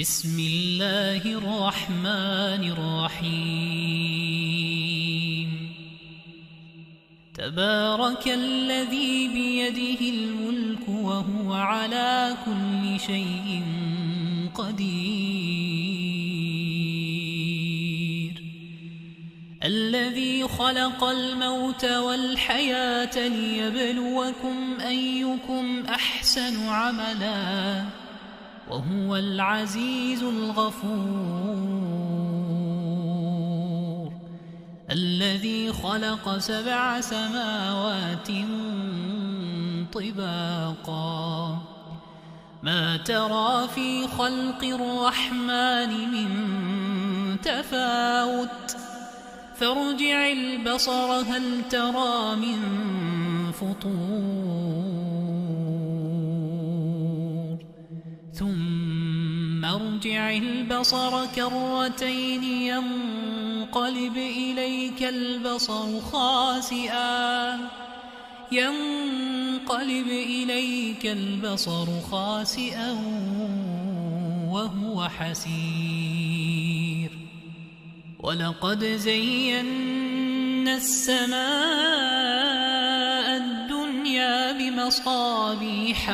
بسم الله الرحمن الرحيم تبارك الذي بيده الملك وهو على كل شيء قدير الذي خلق الموت والحياة ليبلوكم أيكم أحسن عملا وهو العزيز الغفور الذي خلق 7 سماوات طباقا ما ترى في خلق الرحمن من تفاوت فارجع البصر هل ترى من فطور ثم ارجع البصر كرتين ينقلب إليك البصر خاسئا وهو حسير ولقد زينا السماء الدنيا بمصابيح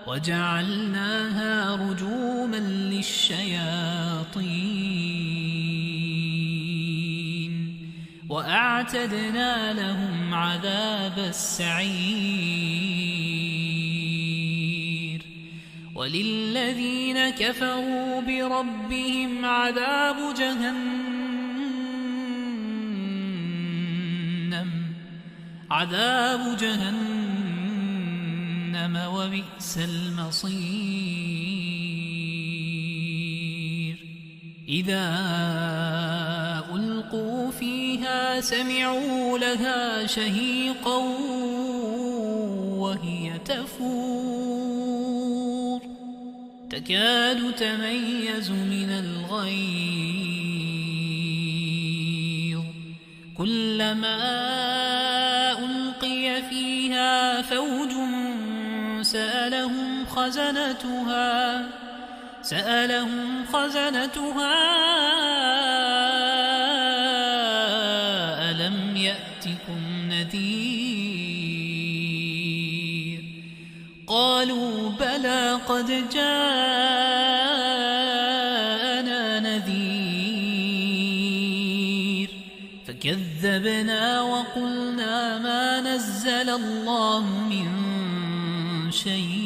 وجعلناها رجوما للشياطين وأعتدنا لهم عذاب السعير وللذين كفروا بربهم عذاب جهنم وبئس المصير إذا ألقوا فيها سمعوا لها شهيقا وهي تفور تكاد تميز من الغيظ كلما ألقي فيها فوج سألهم خزنتها ألم يأتكم نذير قالوا بلى قد جاءنا نذير فكذبنا وقلنا ما نزل الله من شيء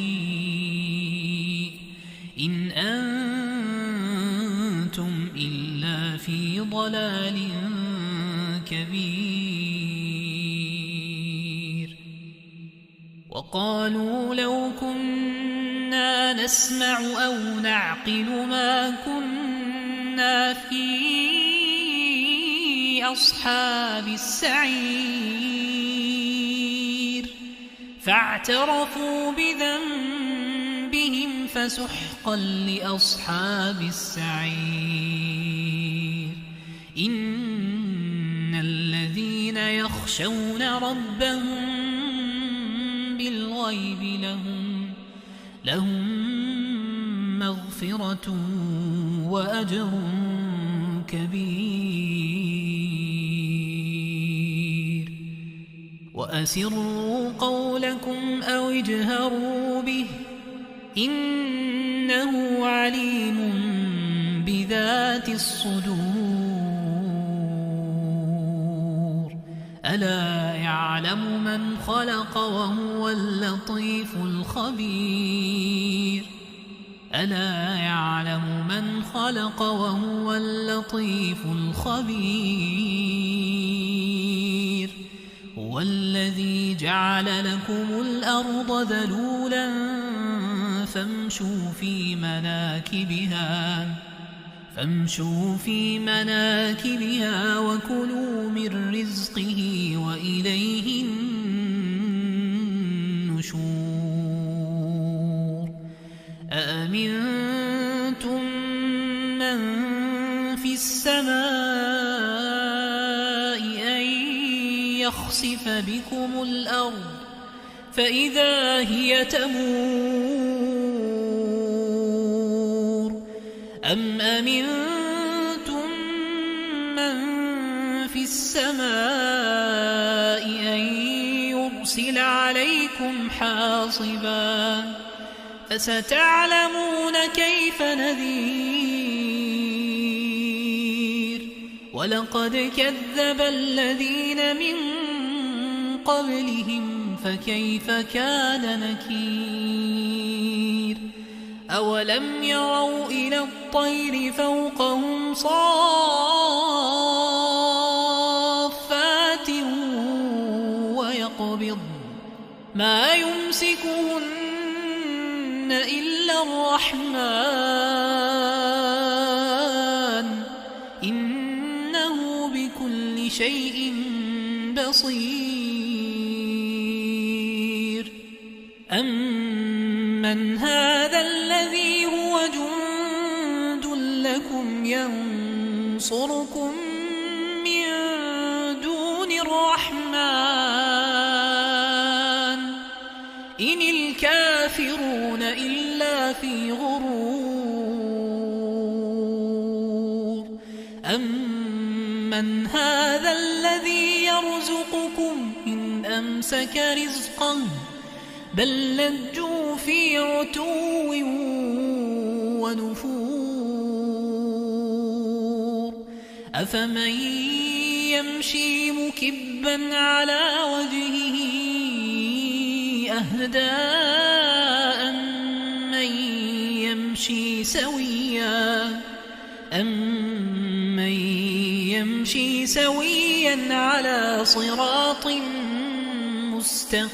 إن أنتم إلا في ضلال كبير وقالوا لو كنا نسمع أو نعقل ما كنا في أصحاب السعير فاعترفوا بذنبهم فسحقا لأصحاب السعير إن الذين يخشون ربهم بالغيب لهم مغفرة وأجر كبير وأسروا قولكم أو اجهروا به إنه عليم بذات الصدور ألا يعلم من خلق وهو اللطيف الخبير هو الذي جعل لكم الأرض ذلولا فامشوا في مناكبها وكلوا من رزقه وإليه النشور أأمنتم من في السماء أن يخسف بكم الأرض فإذا هي تمور أم أمنتم من في السماء أن يرسل عليكم حاصبا فستعلمون كيف نذير ولقد كذب الذين من قبلهم فكيف كان نكير أولم يروا إلى الطير فوقهم صافات ويقبض ما يمسكهن إلا الرحمن إنه بكل شيء بصير أمن هذا الذي هو جند لكم ينصركم من دون الرحمن إن الكافرون إلا في غرور أمن هذا الذي يرزقكم إن أمسك رزقه بل لجوا في عتو ونفور أفمن يمشي مكبا على وجهه أهدى أمن يمشي سويا على صراط مستقيم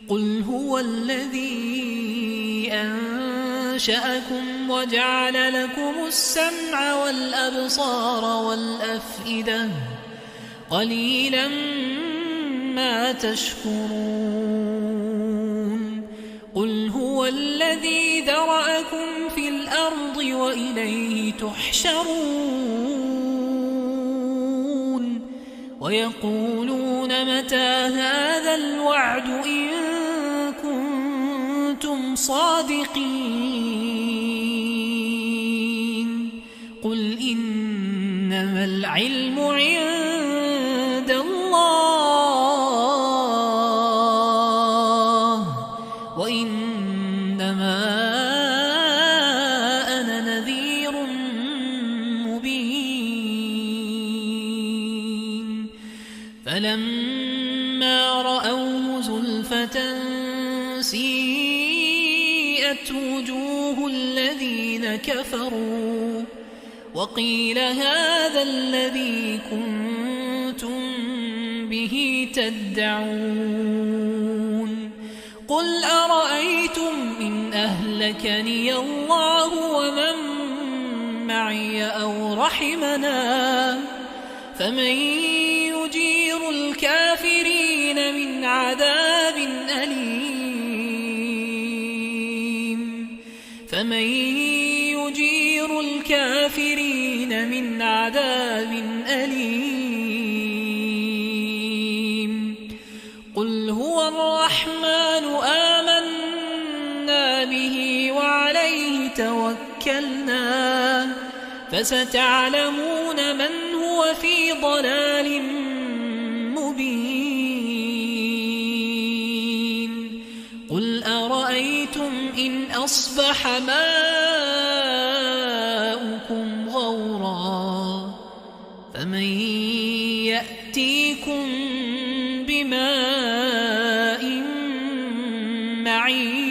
قل هو الذي أنشأكم وجعل لكم السمع والأبصار والأفئدة قليلا ما تشكرون قل هو الذي ذرأكم في الأرض وإليه تحشرون ويقولون متى هذا الوعد إن كنتم صادقين قل إنما العلم عند الله وإنما أنا نذير مبين فلما رأوه زلفة سيئت وجوه الذين كفروا وقيل هذا الذي كنتم به تدعون قل أرأيتم إن أهلكني الله ومن معي أو رحمنا فمن يجير الكافرين من عذاب أليم فمن يجير الكافرين من عذاب أليم قل هو الرحمن آمنا به وعليه توكلنا فستعلمون من هو في ضلال مبين قل أرأيتم إن أصبح ماؤكم غورا فمن يأتيكم بماء معين